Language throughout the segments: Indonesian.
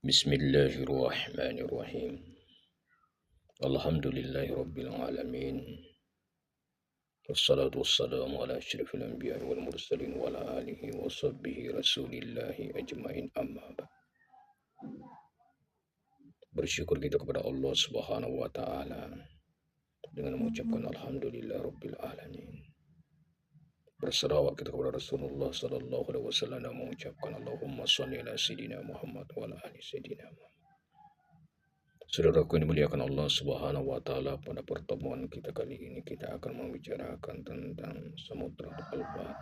Bismillahirrahmanirrahim. Alhamdulillahi rabbil alamin. Wassalatu wassalamu ala asyrafil anbiya'i wal mursalin wa ala alihi wa sahbihi rasulillahi ajmain amma ba'd. Bersyukur kita kepada Allah Subhanahu wa taala dengan mengucapkan alhamdulillah rabbil alamin. Berselawat kita kepada Rasulullah sallallahu alaihi wasallam dan mengucapkan Allahumma shalli ala sayidina Muhammad wa ala ali sayidina Muhammad. Saudaraku yang dimuliakan Allah Subhanahu wa taala, pada pertemuan kita kali ini kita akan membicarakan tentang Samudra Al-Fatihah.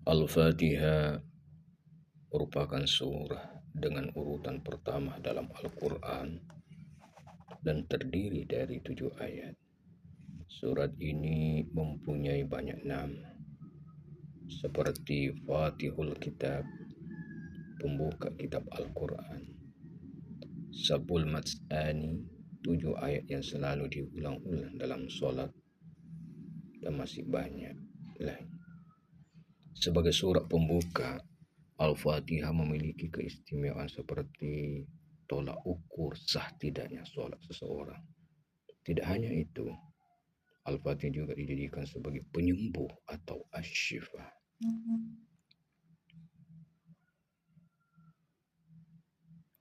Al-Fatihah merupakan surah dengan urutan pertama dalam Al-Quran dan terdiri dari 7 ayat. Surat ini mempunyai banyak nama seperti Fatihul Kitab, pembuka kitab Al-Quran, Sabul Matsani, 7 ayat yang selalu diulang-ulang dalam sholat, dan masih banyak lain. Sebagai surat pembuka, Al-Fatihah memiliki keistimewaan seperti tolak ukur sah tidaknya sholat seseorang. Tidak hanya itu, Al-Fatihah juga dijadikan sebagai penyembuh atau asyifa.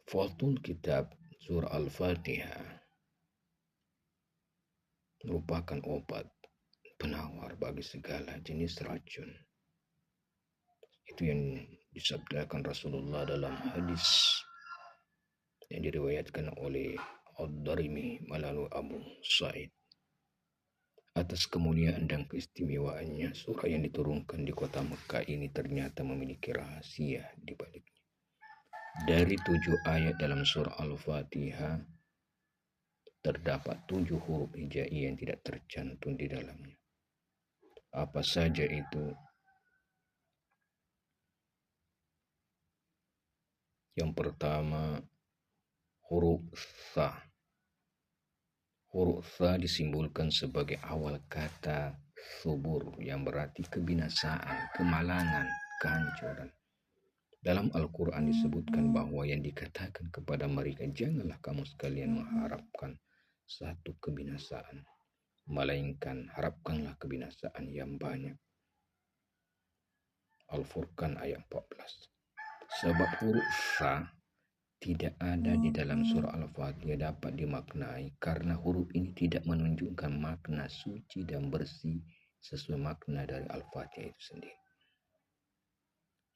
Fathul Kitab surah Al-Fatihah merupakan obat penawar bagi segala jenis racun. Itu yang disabdakan Rasulullah dalam hadis yang diriwayatkan oleh Ad-Darimi melalui Abu Sa'id. Atas kemuliaan dan keistimewaannya, surah yang diturunkan di kota Mekah ini ternyata memiliki rahasia di baliknya. Dari 7 ayat dalam surah Al-Fatihah, terdapat 7 huruf hijaiyah yang tidak tercantum di dalamnya. Apa saja itu? Yang pertama, huruf Tha. Huruf Tha disimbolkan sebagai awal kata subur yang berarti kebinasaan, kemalangan, kehancuran. Dalam Al-Quran disebutkan bahwa yang dikatakan kepada mereka, janganlah kamu sekalian mengharapkan satu kebinasaan, melainkan harapkanlah kebinasaan yang banyak. Al-Furqan ayat 14. Sebab huruf Tha tidak ada di dalam surah Al-Fatihah dapat dimaknai karena huruf ini tidak menunjukkan makna suci dan bersih sesuai makna dari Al-Fatihah itu sendiri.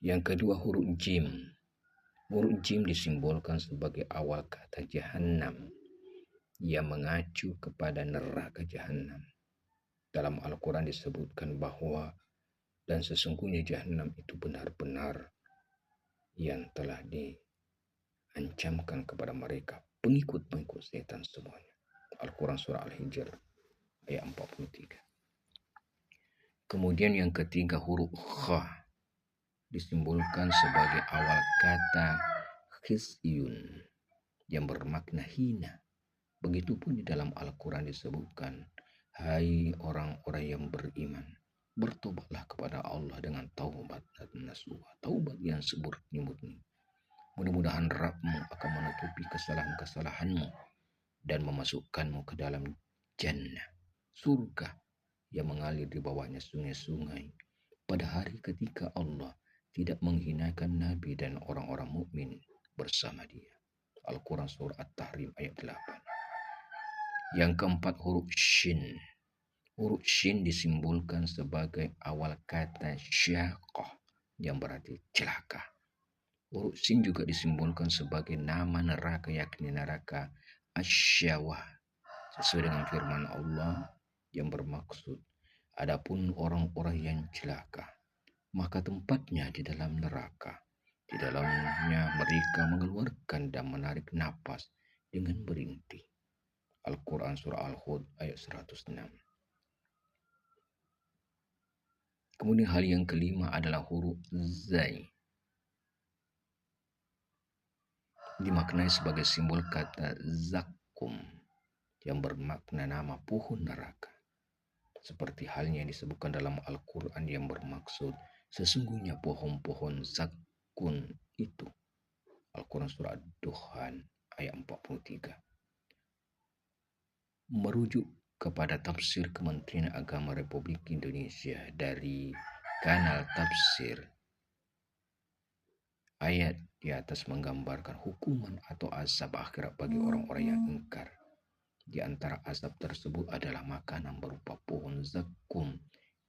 Yang kedua, huruf Jim. Huruf Jim disimbolkan sebagai awal kata Jahannam yang mengacu kepada neraka Jahannam. Dalam Al-Quran disebutkan bahwa dan sesungguhnya Jahannam itu benar-benar yang telah diancamkan kepada mereka, pengikut-pengikut setan semuanya. Al-Quran surah Al-Hijr ayat 43. Kemudian yang ketiga, huruf Kha disimbolkan sebagai awal kata khisyun yang bermakna hina. Begitupun di dalam Al-Quran disebutkan, hai orang-orang yang beriman, bertobatlah kepada Allah dengan taubat dan nasuha, taubat yang semurni-murni. Mudah-mudahan Rabbmu akan menutupi kesalahan-kesalahanmu dan memasukkanmu ke dalam jannah, surga yang mengalir di bawahnya sungai-sungai pada hari ketika Allah tidak menghinakan Nabi dan orang-orang mukmin bersama dia. Al-Quran surah At-Tahrim ayat 8. Yang keempat, huruf Shin. Huruf Shin disimbolkan sebagai awal kata syaqah yang berarti celaka. Huruf Shin juga disimbolkan sebagai nama neraka, yakni neraka Asyawah, sesuai dengan firman Allah yang bermaksud, adapun orang-orang yang celaka, maka tempatnya di dalam neraka. Di dalamnya mereka mengeluarkan dan menarik napas dengan berintih. Al-Quran surah Al-Hud ayat 106. Kemudian hal yang kelima adalah huruf Zai. Dimaknai sebagai simbol kata Zakkum yang bermakna nama pohon neraka. Seperti halnya yang disebutkan dalam Al-Quran yang bermaksud, sesungguhnya pohon-pohon Zakkun itu Al-Quran surah Ad-Dukhan ayat 43. Merujuk kepada tafsir Kementerian Agama Republik Indonesia dari kanal tafsir, ayat di atas menggambarkan hukuman atau azab akhirat bagi orang-orang yang ingkar. Di antara azab tersebut adalah makanan berupa pohon zakum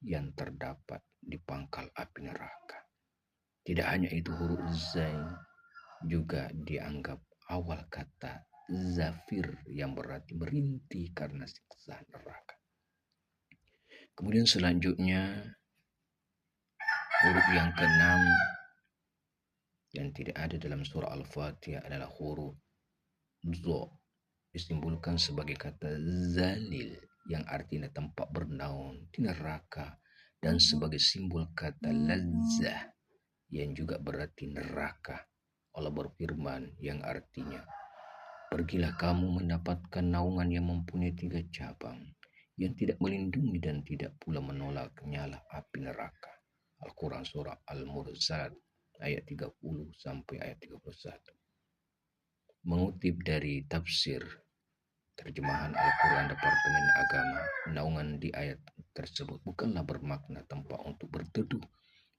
yang terdapat di pangkal api neraka. Tidak hanya itu, huruf zai juga dianggap awal kata zafir yang berarti merintih karena siksa neraka. Kemudian selanjutnya huruf yang keenam yang tidak ada dalam surah Al-Fatihah adalah huruf zo, disimpulkan sebagai kata zalil yang artinya tempat bernaung di neraka, dan sebagai simbol kata lazzah yang juga berarti neraka. Allah berfirman yang artinya, pergilah kamu mendapatkan naungan yang mempunyai 3 cabang, yang tidak melindungi dan tidak pula menolak nyala api neraka. Al-Quran surah Al-Mursalat ayat 30 sampai ayat 31. Mengutip dari tafsir terjemahan Al-Quran Departemen Agama, naungan di ayat tersebut bukanlah bermakna tempat untuk berteduh,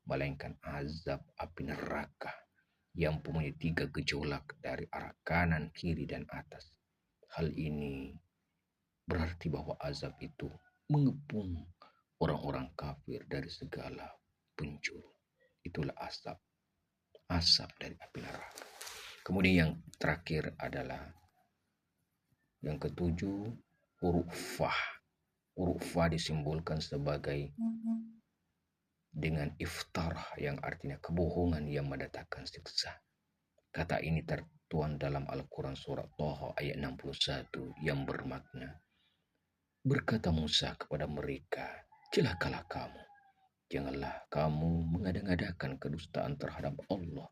melainkan azab api neraka yang mempunyai 3 gejolak dari arah kanan, kiri, dan atas. Hal ini berarti bahwa azab itu mengepung orang-orang kafir dari segala penjuru. Itulah asap dari api neraka. Kemudian yang terakhir adalah yang ketujuh, huruf fa. Huruf fa disimbolkan sebagai dengan iftarah yang artinya kebohongan yang mendatangkan siksa. Kata ini tertuang dalam Al-Quran surah Thaha ayat 61 yang bermakna, berkata Musa kepada mereka, celakalah kamu, janganlah kamu mengada-ngadakan kedustaan terhadap Allah,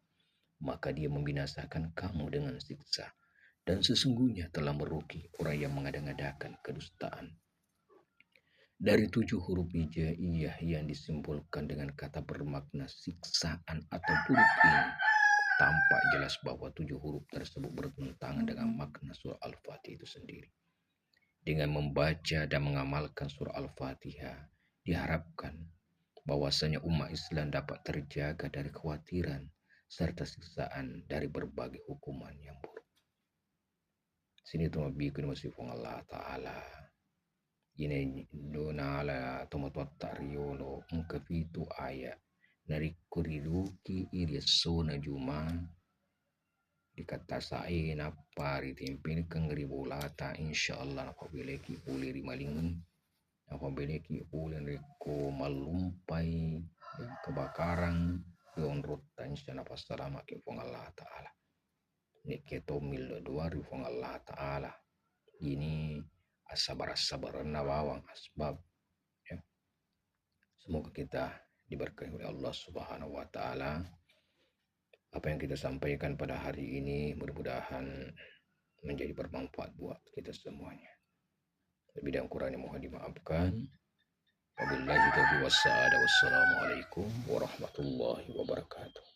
maka dia membinasakan kamu dengan siksa, dan sesungguhnya telah merugi orang yang mengada-ngadakan kedustaan. Dari 7 huruf hijaiyah yang disimbolkan dengan kata bermakna siksaan atau buruk ini, tampak jelas bahwa 7 huruf tersebut bertentangan dengan makna surah Al-Fatihah itu sendiri. Dengan membaca dan mengamalkan surah Al-Fatihah, diharapkan bahwasanya umat Islam dapat terjaga dari kekhawatiran serta siksaan dari berbagai hukuman yang buruk. Sini tu bikin masih Allah Ta'ala. Ini dona ala tomato tariono ngkapitu ayat dari kuriluki iria sona juma dikata saya napa ritimpin kang ribolata insyaallah apabila ki uli rimalingun, apabila ki uli reko malumpai ya, kebakaran yon rutan insyaallah passalama ki fong Allah Ta'ala ni keto mil dua rifong Allah Ta'ala ini asabar nawawang asbab ya. Semoga kita diberkahi oleh Allah Subhanahu wa Ta'ala. Apa yang kita sampaikan pada hari ini mudah-mudahan menjadi bermanfaat buat kita semuanya. Lebih dan kurangnya mohon dimaafkan. Wabillahi taufiq wassalam. Wassalamualaikum warahmatullahi wabarakatuh.